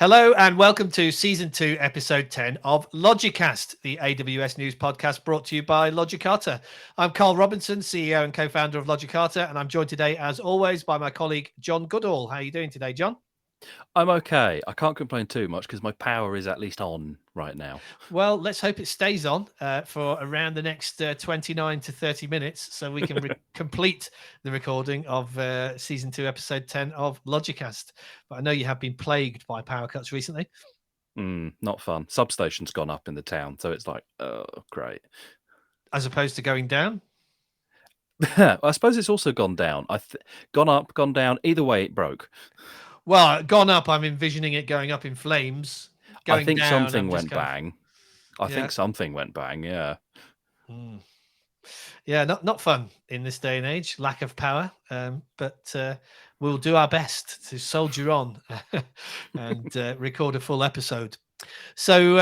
Hello and welcome to Season 2, Episode 10 of LogiCast, the AWS News podcast brought to you by LogiCata. I'm Karl Robinson, CEO and co-founder of LogiCata, and I'm joined today, as always, by my colleague, John Goodall. How are you doing today, John? I'm okay. I can't complain too much because my power is at least on right now. Well, let's hope it stays on for around the next 29 to 30 minutes so we can complete the recording of Season 2, Episode 10 of LogiCast. But I know you have been plagued by power cuts recently. Not fun. Substation's gone up in the town, so it's like, oh, great. As opposed to going down? I suppose it's also gone down. Gone up, gone down. Either way, it broke. Well, gone up, I'm envisioning it going up in flames. Going I think down, something I'm just went bang. I think something went bang, yeah. Yeah, not fun in this day and age, lack of power. But we'll do our best to soldier on and record a full episode. So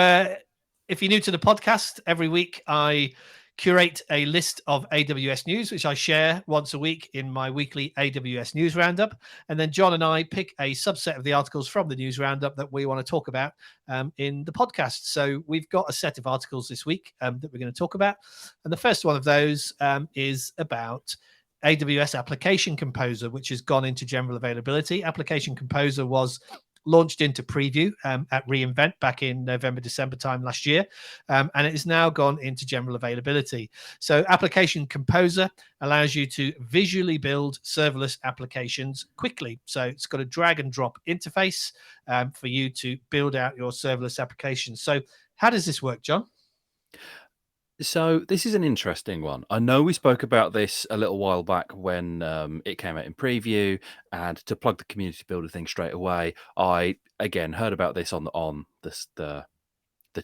if you're new to the podcast, every week I curate a list of AWS news, which I share once a week in my weekly AWS News Roundup. And then John and I pick a subset of the articles from the News Roundup that we want to talk about in the podcast. So we've got a set of articles this week that we're going to talk about. And the first one of those is about AWS Application Composer, which has gone into general availability. Application Composer was launched into preview at reInvent back in November, December time last year, and it has now gone into general availability. So Application Composer allows you to visually build serverless applications quickly. So it's got a drag and drop interface for you to build out your serverless applications. So how does this work, John? So this is an interesting one. I know we spoke about this a little while back when it came out in preview, and to plug the community builder thing straight away, I again heard about this on the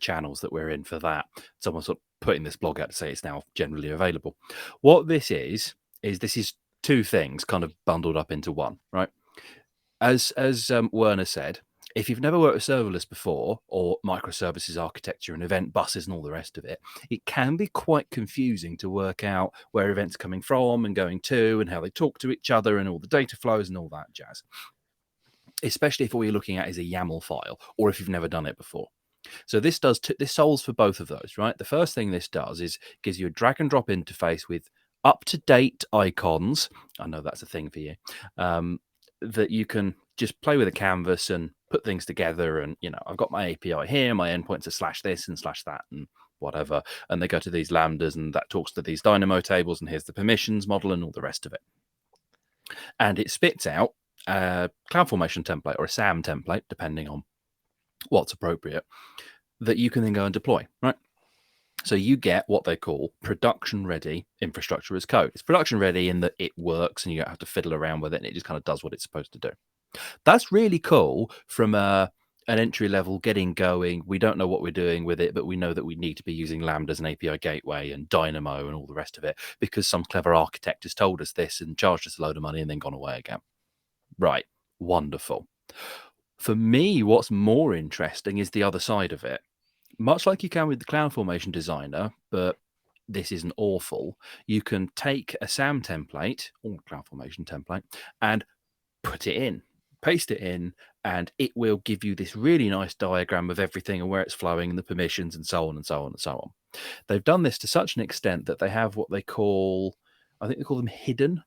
channels that we're in for that. Someone sort of putting this blog out to say it's now generally available. What this is this is two things kind of bundled up into one, right? As Werner said, if you've never worked with serverless before, or microservices architecture and event buses and all the rest of it, it can be quite confusing to work out where events are coming from and going to and how they talk to each other and all the data flows and all that jazz. Especially if all you're looking at is a YAML file or if you've never done it before. So this solves for both of those, right? The first thing this does is gives you a drag and drop interface with up-to-date icons. I know that's a thing for you. That you can just play with a canvas and put things together. And, I've got my API here, my endpoints are /this and /that and whatever. And they go to these Lambdas and that talks to these Dynamo tables. And here's the permissions model and all the rest of it. And it spits out a CloudFormation template or a SAM template, depending on what's appropriate, that you can then go and deploy, right? So you get what they call production-ready infrastructure as code. It's production-ready in that it works and you don't have to fiddle around with it and it just kind of does what it's supposed to do. That's really cool from an entry-level getting going. We don't know what we're doing with it, but we know that we need to be using Lambda as an API gateway and Dynamo and all the rest of it because some clever architect has told us this and charged us a load of money and then gone away again. Right, wonderful. For me, what's more interesting is the other side of it. Much like you can with the CloudFormation Designer, but this isn't awful, you can take a SAM template or CloudFormation template and put it in, paste it in, and it will give you this really nice diagram of everything and where it's flowing and the permissions and so on and so on and so on. They've done this to such an extent that they have what they call, I think they call them hidden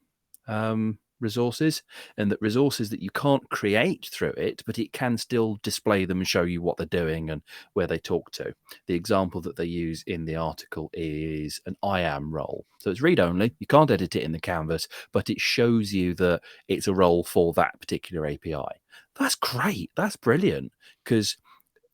resources, and that resources that you can't create through it, but it can still display them and show you what they're doing and where they talk to. The example that they use in the article is an IAM role. So it's read-only. You can't edit it in the canvas, but it shows you that it's a role for that particular API. That's great. That's brilliant, because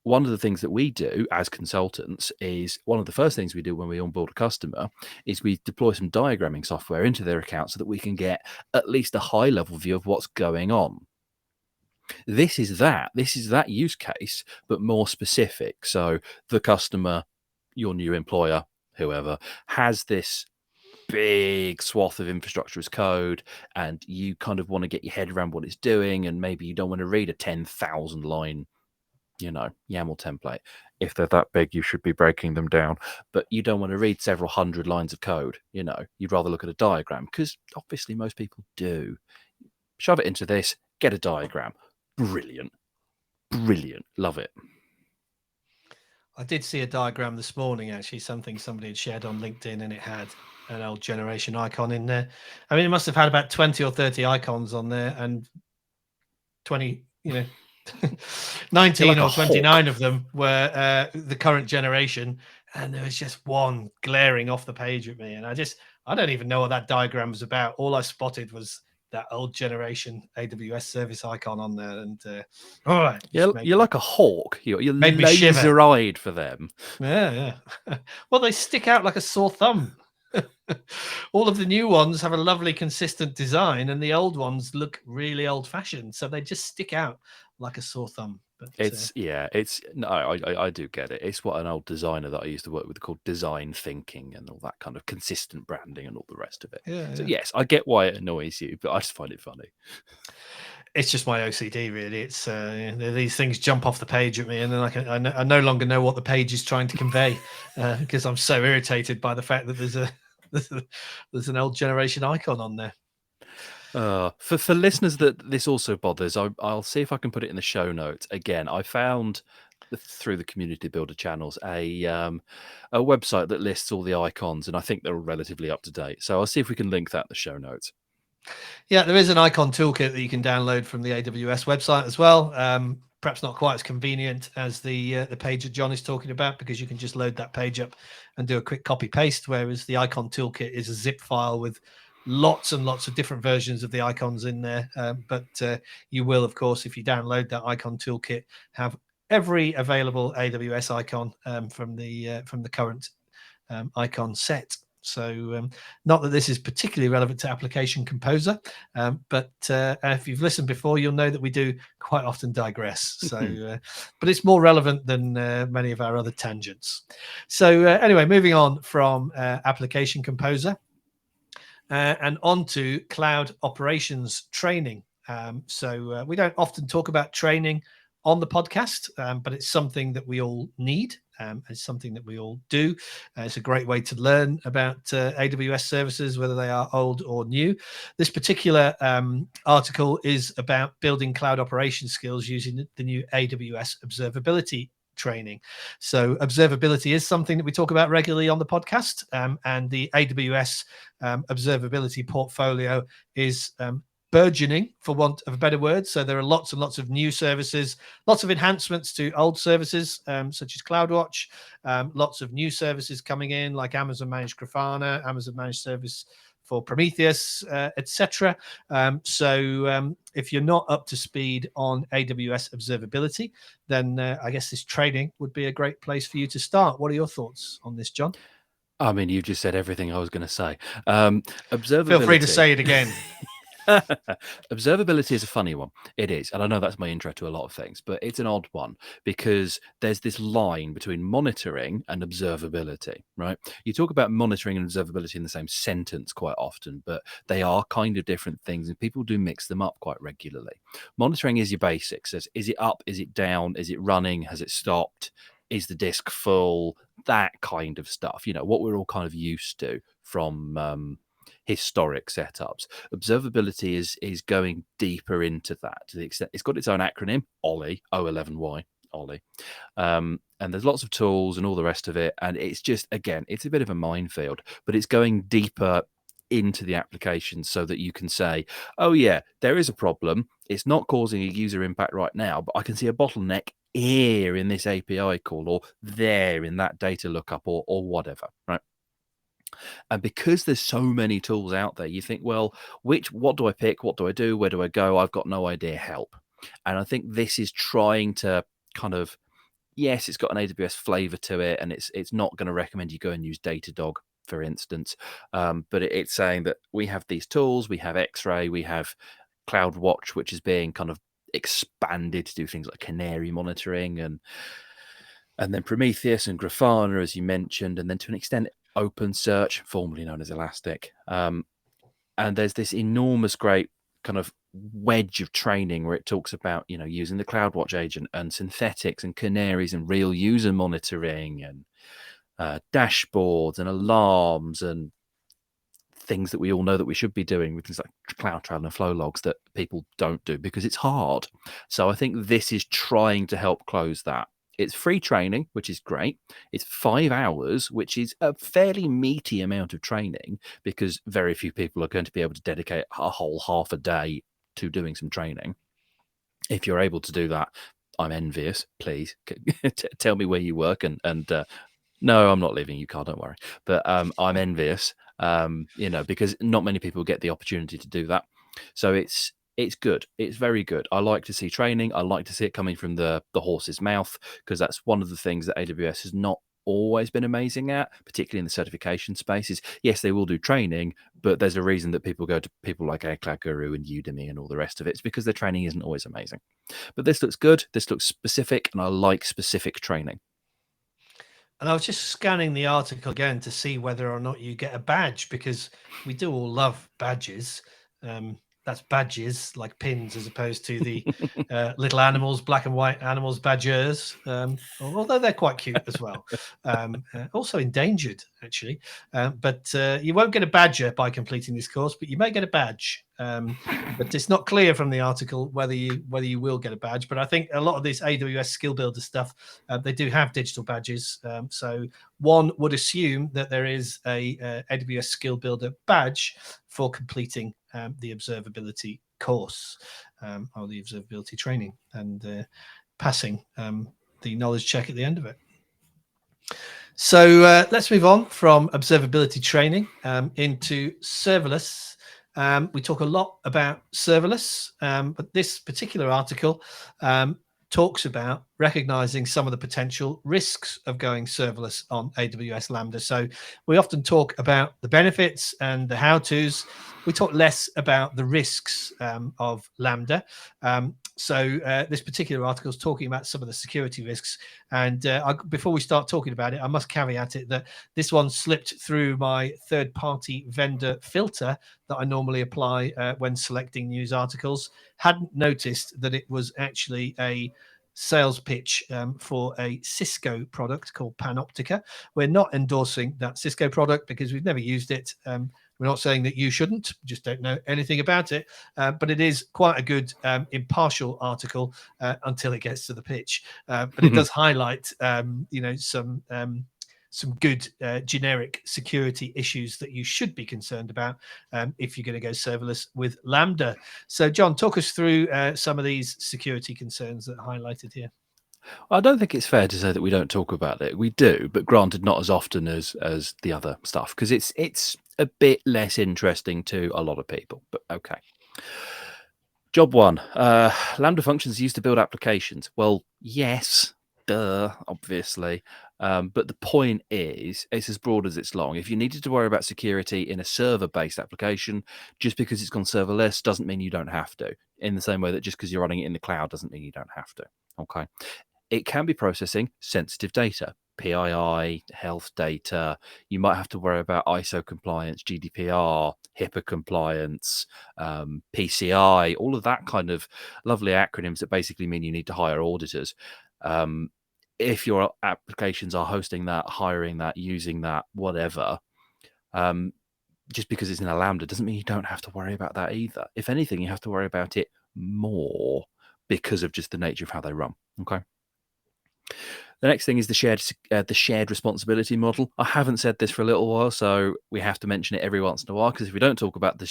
one of the things that we do as consultants is one of the first things we do when we onboard a customer is we deploy some diagramming software into their account so that we can get at least a high level view of what's going on. This is that use case, but more specific. So the customer, your new employer, whoever, has this big swath of infrastructure as code, and you kind of want to get your head around what it's doing, and maybe you don't want to read a 10,000 line YAML template. If they're that big, you should be breaking them down, but you don't want to read several hundred lines of code. You'd rather look at a diagram, because obviously most people do. Shove it into this, get a diagram. Brilliant. brilliant. Love it. I did see a diagram this morning, actually, something somebody had shared on LinkedIn, and it had an old generation icon in there. I mean, it must have had about 20 or 30 icons on there, and 20, 19 like or a 29 hawk. of them were the current generation. And there was just one glaring off the page at me. And I don't even know what that diagram was about. All I spotted was that old generation AWS service icon on there. And all right, You're like a hawk. You're made me shiver. laser-eyed for them. Yeah. Well, they stick out like a sore thumb. All of the new ones have a lovely, consistent design, and the old ones look really old-fashioned. So they just stick out like a sore thumb. But I do get it. It's what an old designer that I used to work with called design thinking and all that kind of consistent branding and all the rest of it. So yes, I get why it annoys you, but I just find it funny. It's just my OCD, really. It's these things jump off the page at me, and then I no longer know what the page is trying to convey because I'm so irritated by the fact that there's an old generation icon on there. For listeners that this also bothers, I'll see if I can put it in the show notes. Again, I found through the community builder channels a website that lists all the icons, and I think they're all relatively up to date. So I'll see if we can link that in the show notes. Yeah, there is an icon toolkit that you can download from the AWS website as well. Perhaps not quite as convenient as the page that John is talking about, because you can just load that page up and do a quick copy paste, whereas the icon toolkit is a zip file with lots and lots of different versions of the icons in there. But you will, of course, if you download that icon toolkit, have every available AWS icon from the current icon set. So not that this is particularly relevant to Application Composer, but if you've listened before, you'll know that we do quite often digress. So, but it's more relevant than many of our other tangents. So anyway, moving on from Application Composer and on to cloud operations training. So we don't often talk about training on the podcast, but it's something that we all need. It's something that we all do. It's a great way to learn about AWS services, whether they are old or new. This particular article is about building cloud operation skills using the new AWS Observability Training. So observability is something that we talk about regularly on the podcast, and the AWS observability portfolio is burgeoning, for want of a better word. So there are lots and lots of new services, lots of enhancements to old services, such as CloudWatch, lots of new services coming in, like Amazon Managed Grafana, Amazon Managed Service for Prometheus, etc. So if you're not up to speed on AWS observability, then I guess this training would be a great place for you to start. What are your thoughts on this, John? I mean, you've just said everything I was going to say. Observability. Feel free to say it again. Observability is a funny one. It is. And I know that's my intro to a lot of things, but it's an odd one because there's this line between monitoring and observability, right? You talk about monitoring and observability in the same sentence quite often, but they are kind of different things and people do mix them up quite regularly. Monitoring is your basics. Is it up? Is it down? Is it running? Has it stopped? Is the disk full? That kind of stuff, what we're all kind of used to from historic setups. Observability is going deeper into that to the extent it's got its own acronym, OLLY, O11Y, OLLY. And there's lots of tools and all the rest of it. And it's just, again, it's a bit of a minefield, but it's going deeper into the application so that you can say, oh yeah, there is a problem. It's not causing a user impact right now, but I can see a bottleneck here in this API call or there in that data lookup or whatever, right? And because there's so many tools out there, you think, well, what do I pick? What do I do? Where do I go? I've got no idea. Help. And I think this is trying to kind of, yes, it's got an AWS flavor to it, and it's not going to recommend you go and use Datadog, for instance. But it's saying that we have these tools, we have X-Ray, we have CloudWatch, which is being kind of expanded to do things like canary monitoring and then Prometheus and Grafana, as you mentioned, and then to an extent OpenSearch, formerly known as Elastic. And there's this enormous, great kind of wedge of training where it talks about, using the CloudWatch agent and synthetics and canaries and real user monitoring and dashboards and alarms and things that we all know that we should be doing with things like CloudTrail and flow logs that people don't do because it's hard. So I think this is trying to help close that. It's free training, which is great. It's 5 hours, which is a fairly meaty amount of training because very few people are going to be able to dedicate a whole half a day to doing some training. If you're able to do that, I'm envious. Please tell me where you work and no, I'm not leaving you, Karl, don't worry. But I'm envious, because not many people get the opportunity to do that. So it's good. It's very good. I like to see training. I like to see it coming from the horse's mouth because that's one of the things that AWS has not always been amazing at, particularly in the certification spaces. Yes, they will do training, but there's a reason that people go to people like Cloud Guru and Udemy and all the rest of it. It's because their training isn't always amazing. But this looks good. This looks specific, and I like specific training. And I was just scanning the article again to see whether or not you get a badge, because we do all love badges. That's badges, like pins, as opposed to the little animals, black and white animals, badgers, although they're quite cute as well. Also endangered, actually. But you won't get a badger by completing this course, but you may get a badge. But it's not clear from the article whether you will get a badge. But I think a lot of this AWS Skill Builder stuff, they do have digital badges. So one would assume that there is a AWS Skill Builder badge for completing the observability course or the observability training and passing the knowledge check at the end of it. So let's move on from observability training into serverless. We talk a lot about serverless, but this particular article talks about recognizing some of the potential risks of going serverless on AWS Lambda. So we often talk about the benefits and the how-tos. We talk less about the risks of Lambda. So this particular article is talking about some of the security risks. And before we start talking about it, I must caveat it that this one slipped through my third-party vendor filter that I normally apply when selecting news articles. Hadn't noticed that it was actually a sales pitch for a Cisco product called Panoptica. We're not endorsing that Cisco product because we've never used it. We're not saying that you shouldn't, just don't know anything about it. But it is quite a good impartial article until it gets to the pitch. But it does highlight, some good generic security issues that you should be concerned about if you're going to go serverless with Lambda. So, John, talk us through some of these security concerns that are highlighted here. I don't think it's fair to say that we don't talk about it. We do, but granted, not as often as the other stuff because it's a bit less interesting to a lot of people. But okay. Job one: Lambda functions used to build applications. Well, yes, duh, obviously. But the point is, it's as broad as it's long. If you needed to worry about security in a server-based application, just because it's gone serverless doesn't mean you don't have to. In the same way that just because you're running it in the cloud doesn't mean you don't have to. Okay. It can be processing sensitive data, PII, health data. You might have to worry about ISO compliance, GDPR, HIPAA compliance, PCI, all of that kind of lovely acronyms that basically mean you need to hire auditors. If your applications are hosting that, hiring that, using that, whatever, just because it's in a Lambda doesn't mean you don't have to worry about that either. If anything, you have to worry about it more because of just the nature of how they run. Okay. The next thing is the shared responsibility model. I haven't said this for a little while, so we have to mention it every once in a while because if we don't talk about the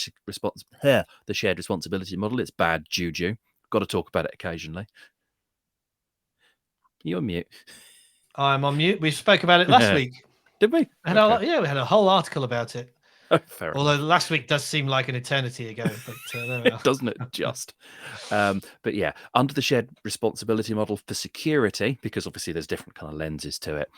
shared responsibility model, it's bad juju. Got to talk about it occasionally. You're on mute. I'm on mute. We spoke about it last week. Did we? We had a whole article about it. Although last week does seem like an eternity ago, but there we are. Doesn't it just? But yeah, under the shared responsibility model for security, because obviously there's different kind of lenses to it,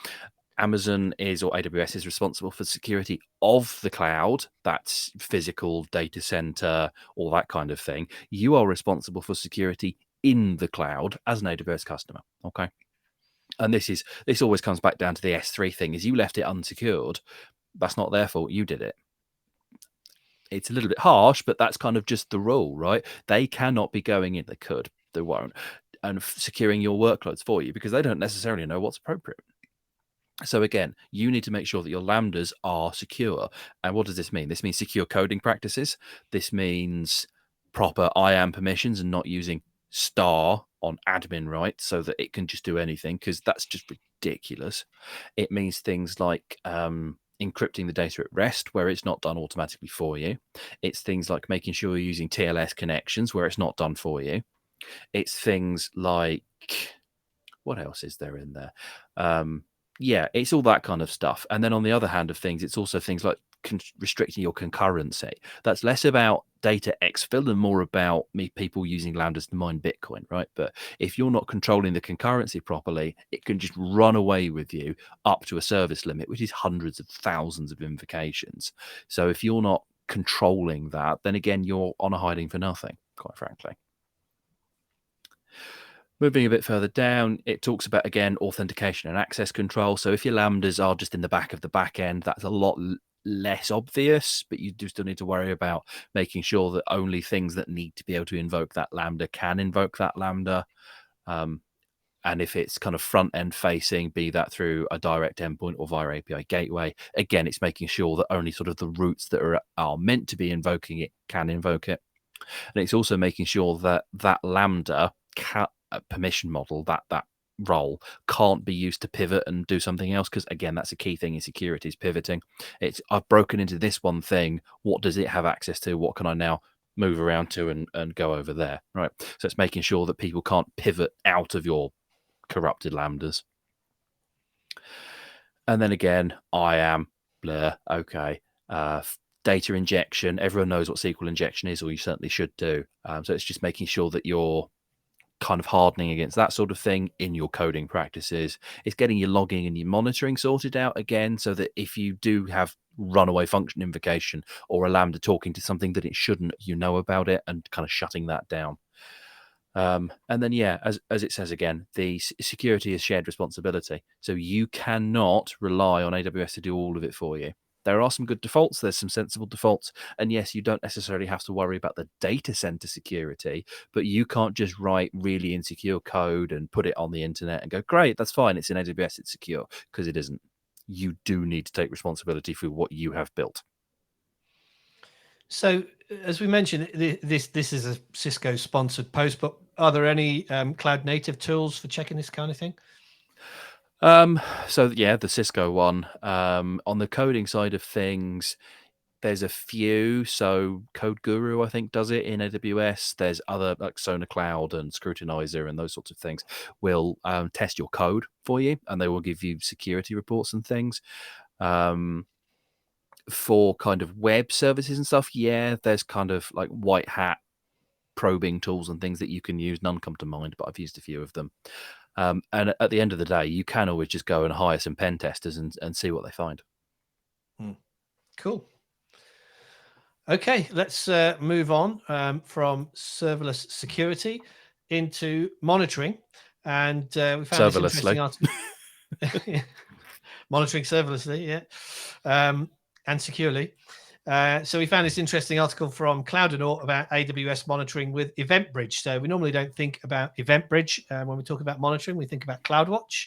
Amazon is or AWS is responsible for security of the cloud. That's physical, data center, all that kind of thing. You are responsible for security in the cloud as an AWS customer. Okay. And this always comes back down to the S3 thing, is you left it unsecured. That's not their fault. You did it. It's a little bit harsh, but that's kind of just the rule, right? They cannot be going in. They could, they won't, and securing your workloads for you because they don't necessarily know what's appropriate. So again, you need to make sure that your Lambdas are secure. And what does this mean? This means secure coding practices. This means proper IAM permissions and not using star on admin rights so that it can just do anything, because that's just ridiculous. It means things like encrypting the data at rest where it's not done automatically for you. It's things like making sure you're using TLS connections where it's not done for you. It's things like, what else is there in there? Yeah, it's all that kind of stuff. And then on the other hand of things, it's also things like restricting your concurrency. That's less about data exfil and more about people using Lambdas to mine Bitcoin, right? But if you're not controlling the concurrency properly, it can just run away with you up to a service limit, which is hundreds of thousands of invocations. So if you're not controlling that, then again, you're on a hiding for nothing, quite frankly. Moving a bit further down, it talks about, again, authentication and access control. So if your Lambdas are just in the back of the back end, that's a lot less obvious, but you do still need to worry about making sure that only things that need to be able to invoke that Lambda can invoke that Lambda. And if it's kind of front end facing, be that through a direct endpoint or via API gateway, again, it's making sure that only sort of the routes that are meant to be invoking it can invoke it. And it's also making sure that that Lambda permission model, that role, can't be used to pivot and do something else, because again, that's a key thing in security, is pivoting. It's, I've broken into this one thing, what does it have access to, what can I now move around to and go over there, right? So it's making sure that people can't pivot out of your corrupted Lambdas. And then again, IAM, blur, okay. Data injection, everyone knows what SQL injection is, or you certainly should do. So it's just making sure that you're kind of hardening against that sort of thing in your coding practices. It's getting your logging and your monitoring sorted out again, so that if you do have runaway function invocation or a Lambda talking to something that it shouldn't, you know about it, and kind of shutting that down. And then, yeah, as it says again, the security is shared responsibility. So you cannot rely on AWS to do all of it for you. There are some good defaults. There's some sensible defaults. And yes, you don't necessarily have to worry about the data center security, but you can't just write really insecure code and put it on the internet and go, great, that's fine. It's in AWS, it's secure, because it isn't. You do need to take responsibility for what you have built. So, as we mentioned, this is a Cisco sponsored post, but are there any cloud native tools for checking this kind of thing? So yeah, the Cisco one. On the coding side of things, there's a few. So Code Guru, I think, does it in AWS. There's other like Sonar Cloud and Scrutinizer and those sorts of things will test your code for you, and they will give you security reports and things. For kind of web services and stuff, yeah, there's kind of like white hat probing tools and things that you can use. None come to mind, but I've used a few of them. And at the end of the day, you can always just go and hire some pen testers and see what they find. Cool. Okay, let's move on from serverless security into monitoring. And we found this interesting article. Monitoring serverlessly, yeah, and securely. So we found this interesting article from cloudonaut about AWS monitoring with EventBridge. So we normally don't think about EventBridge when we talk about monitoring. We think about CloudWatch,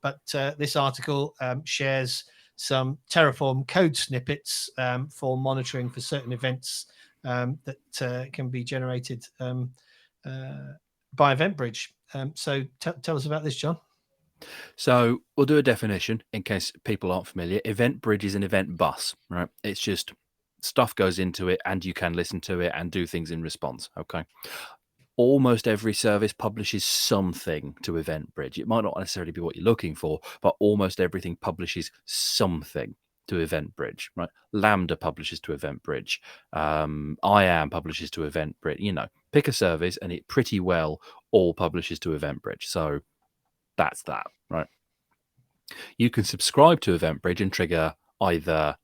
but this article shares some Terraform code snippets for monitoring for certain events that can be generated by EventBridge. So tell us about this, John. So we'll do a definition in case people aren't familiar. EventBridge is an event bus, right? It's just stuff goes into it and you can listen to it and do things in response, okay? Almost every service publishes something to EventBridge. It might not necessarily be what you're looking for, but almost everything publishes something to EventBridge, right? Lambda publishes to EventBridge. IAM publishes to EventBridge. You know, pick a service and it pretty well all publishes to EventBridge. So that's that, right? You can subscribe to EventBridge and trigger either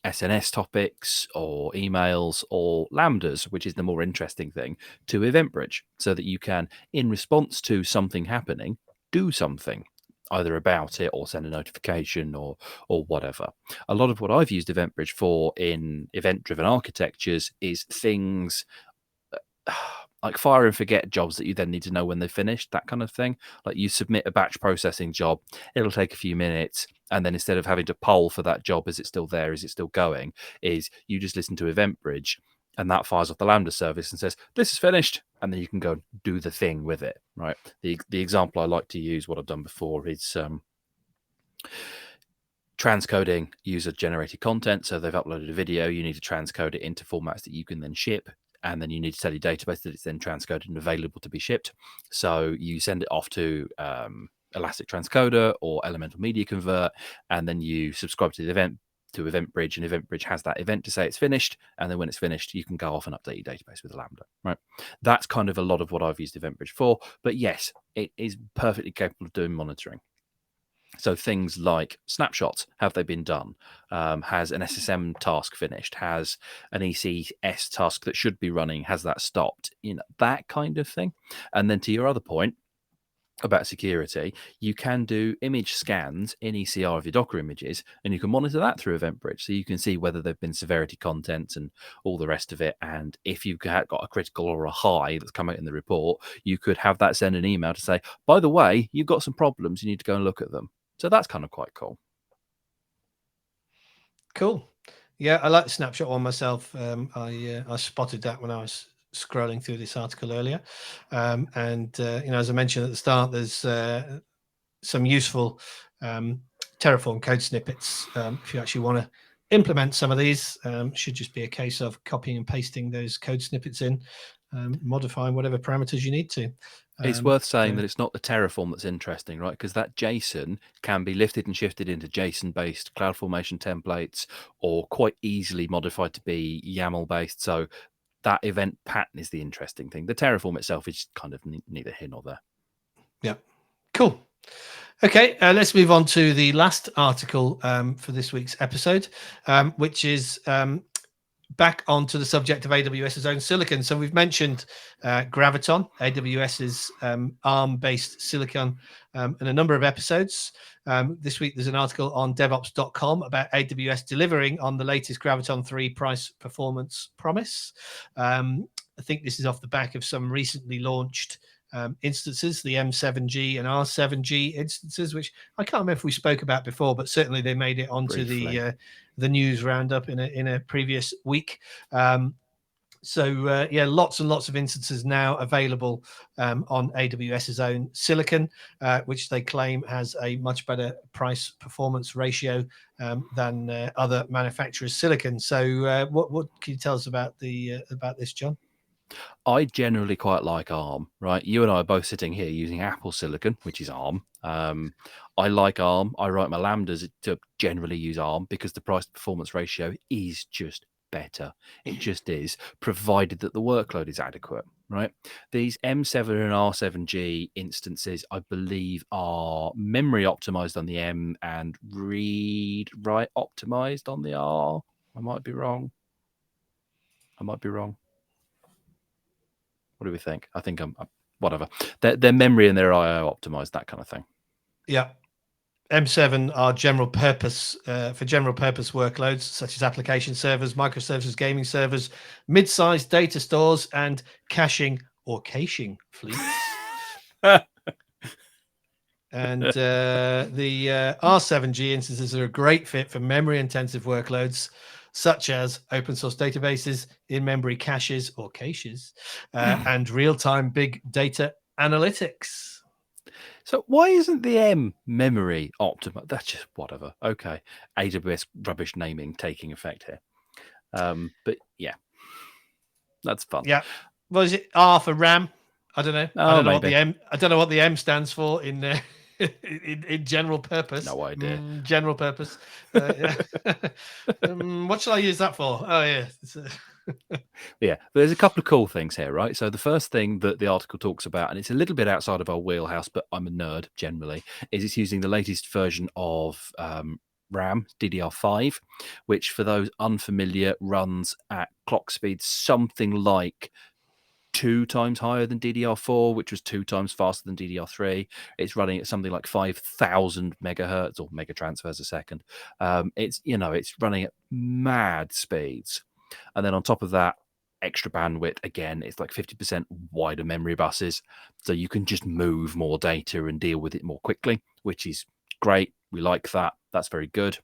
SNS topics or emails or Lambdas, which is the more interesting thing, to EventBridge, so that you can, in response to something happening, do something either about it or send a notification or whatever. A lot of what I've used EventBridge for in event-driven architectures is things like fire and forget jobs that you then need to know when they're finished, that kind of thing. Like you submit a batch processing job, it'll take a few minutes. And then instead of having to poll for that job, is it still there? Is it still going? Is you just listen to EventBridge and that fires off the Lambda service and says, this is finished. And then you can go and do the thing with it, right? The example I like to use, what I've done before, is transcoding user-generated content. So they've uploaded a video. You need to transcode it into formats that you can then ship. And then you need to tell your database that it's then transcoded and available to be shipped. So you send it off to Elastic Transcoder or Elemental Media Convert, and then you subscribe to the event to EventBridge, and EventBridge has that event to say it's finished. And then when it's finished, you can go off and update your database with Lambda, right? That's kind of a lot of what I've used EventBridge for. But yes, it is perfectly capable of doing monitoring. So things like snapshots, have they been done? Has an SSM task finished? Has an ECS task that should be running, has that stopped? That kind of thing. And then to your other point about security, you can do image scans in ECR of your Docker images, and you can monitor that through EventBridge. So you can see whether there've been severity content and all the rest of it. And if you've got a critical or a high that's come out in the report, you could have that send an email to say, by the way, you've got some problems, you need to go and look at them. So that's kind of quite cool. Cool. Yeah, I like the snapshot one myself. I spotted that when I was scrolling through this article earlier. As I mentioned at the start, there's some useful Terraform code snippets. If you actually want to implement some of these, should just be a case of copying and pasting those code snippets in, modifying whatever parameters you need to. It's worth saying that it's not the Terraform that's interesting, right? Because that JSON can be lifted and shifted into JSON-based CloudFormation templates, or quite easily modified to be YAML-based. So that event pattern is the interesting thing. The Terraform itself is kind of neither here nor there. Yeah, cool. Okay, let's move on to the last article for this week's episode, which is back onto the subject of AWS's own silicon. So we've mentioned Graviton, AWS's ARM-based silicon, in a number of episodes. This week, there's an article on DevOps.com about AWS delivering on the latest Graviton 3 price performance promise. I think this is off the back of some recently launched instances, the M7G and R7G instances, which I can't remember if we spoke about before, but certainly they made it onto the news roundup in a previous week. Lots and lots of instances now available on AWS's own silicon, which they claim has a much better price performance ratio than other manufacturers' silicon. So what can you tell us about this, John? I generally quite like ARM, right? You and I are both sitting here using Apple silicon, which is ARM. I like ARM. I write my Lambdas to generally use ARM because the price to performance ratio is just better. It just is, provided that the workload is adequate, right? These M7 and R7G instances, I believe, are memory optimized on the M and read-write optimized on the R. I might be wrong. What do we think? I think I'm whatever. Their memory and their IO optimized, that kind of thing. Yeah. M7 are general purpose for general purpose workloads such as application servers, microservices, gaming servers, mid-sized data stores, and caching or caching fleets. And the R7G instances are a great fit for memory-intensive workloads such as open source databases, in-memory caches or caches, and real-time big data analytics. So why isn't the M memory optimized? That's just whatever. Okay. AWS rubbish naming taking effect here. But yeah, that's fun. Yeah. What is it? R for RAM? I don't know. I don't know what the M stands for in in general purpose. No idea. General purpose. What shall I use that for? Oh yeah. Yeah, there's a couple of cool things here, right? So the first thing that the article talks about, and it's a little bit outside of our wheelhouse, but I'm a nerd generally, is it's using the latest version of RAM, DDR5, which for those unfamiliar runs at clock speed something like 2 times higher than DDR4, which was 2 times faster than DDR3. It's running at something like 5,000 megahertz or mega transfers a second. It's running at mad speeds. And then on top of that, extra bandwidth, again, it's like 50% wider memory buses. So you can just move more data and deal with it more quickly, which is great. We like that. That's very good.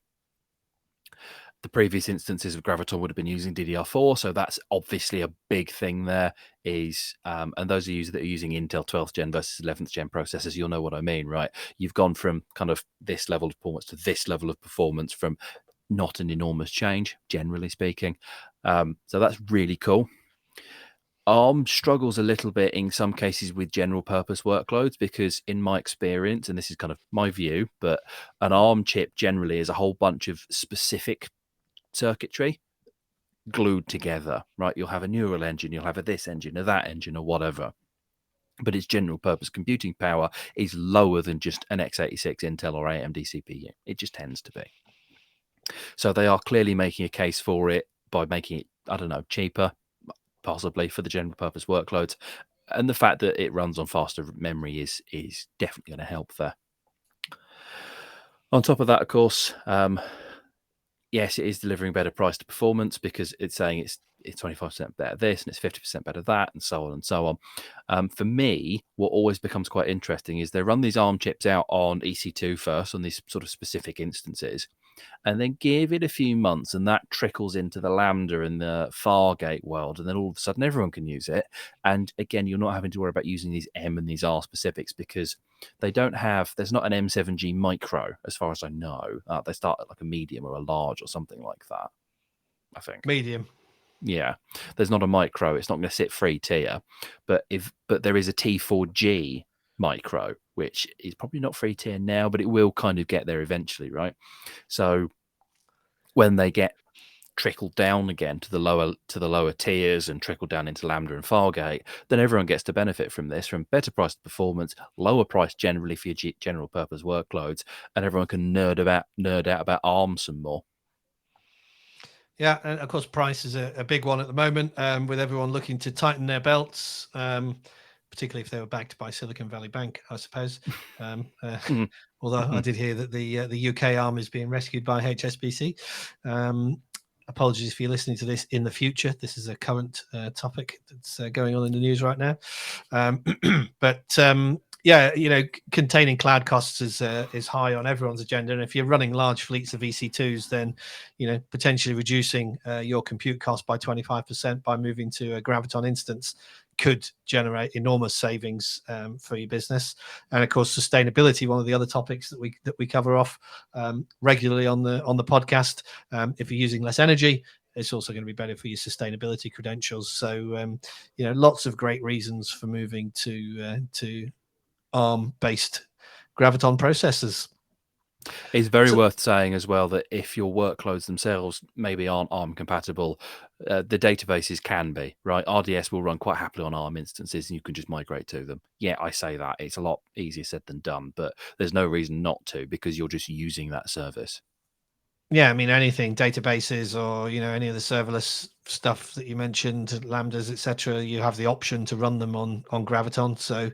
The previous instances of Graviton would have been using DDR4, so that's obviously a big thing there. And those of you that are using Intel 12th gen versus 11th gen processors, you'll know what I mean, right? You've gone from kind of this level of performance to this level of performance from not an enormous change, generally speaking. So that's really cool. ARM struggles a little bit in some cases with general purpose workloads because in my experience, and this is kind of my view, but an ARM chip generally is a whole bunch of specific circuitry glued together, right? You'll have a neural engine, you'll have a this engine, or that engine, or whatever. But its general purpose computing power is lower than just an x86 Intel or AMD CPU. It just tends to be. So they are clearly making a case for it by making it, I don't know, cheaper, possibly for the general purpose workloads. And the fact that it runs on faster memory is definitely going to help there. On top of that, of course, yes, it is delivering better price to performance because it's saying it's 25% better this and it's 50% better that, and so on and so on. For me, what always becomes quite interesting is they run these ARM chips out on EC2 first on these sort of specific instances, and then give it a few months, and that trickles into the Lambda and the Fargate world, and then all of a sudden everyone can use it. And again, you're not having to worry about using these M and these R specifics because they don't have, there's not an M7G micro, as far as I know. They start at like a medium or a large or something like that, I think. Medium. Yeah, there's not a micro. It's not going to sit free tier, but there is a T4G micro, which is probably not free tier now, but it will kind of get there eventually, right? So when they get trickled down again to the lower tiers and trickle down into Lambda and Fargate, then everyone gets to benefit from this, from better price performance, lower price generally for your general purpose workloads, and everyone can nerd out about ARM some more. Yeah, and of course, price is a big one at the moment, with everyone looking to tighten their belts, particularly if they were backed by Silicon Valley Bank, I suppose. Although I did hear that the UK arm is being rescued by HSBC. Apologies if you're listening to this in the future. This is a current topic that's going on in the news right now. Yeah, containing cloud costs is high on everyone's agenda. And if you're running large fleets of EC2s, then, potentially reducing your compute cost by 25% by moving to a Graviton instance could generate enormous savings for your business. And of course, sustainability, one of the other topics that we cover off regularly on the podcast. If you're using less energy, it's also going to be better for your sustainability credentials. So, lots of great reasons for moving to ARM-based Graviton processors. It's very worth saying as well that if your workloads themselves maybe aren't ARM compatible, the databases can be, right? RDS will run quite happily on ARM instances and you can just migrate to them. Yeah, I say that. It's a lot easier said than done, but there's no reason not to because you're just using that service. Yeah, I mean, anything, databases or, any of the serverless stuff that you mentioned, Lambdas, etc., you have the option to run them on Graviton. So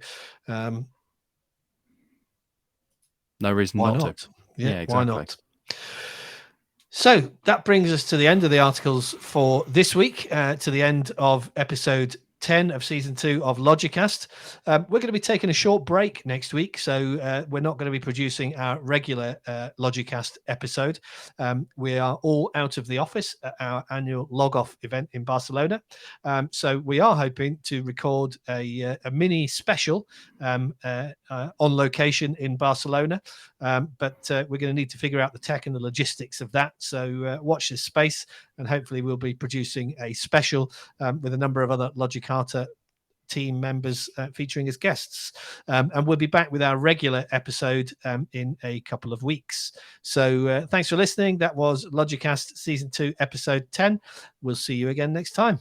no reason why not not? to. Yeah, exactly. Why not? So that brings us to the end of the articles for this week, to the end of episode 10 of season 2 of LogiCast. We're going to be taking a short break next week, so we're not going to be producing our regular LogiCast episode. We are all out of the office at our annual log-off event in Barcelona, so we are hoping to record a mini special on location in Barcelona, but we're going to need to figure out the tech and the logistics of that, so watch this space, and hopefully we'll be producing a special with a number of other LogiCast team members featuring as guests, and we'll be back with our regular episode in a couple of weeks. So thanks for listening. That was LogiCast season 2 episode 10. We'll see you again next time.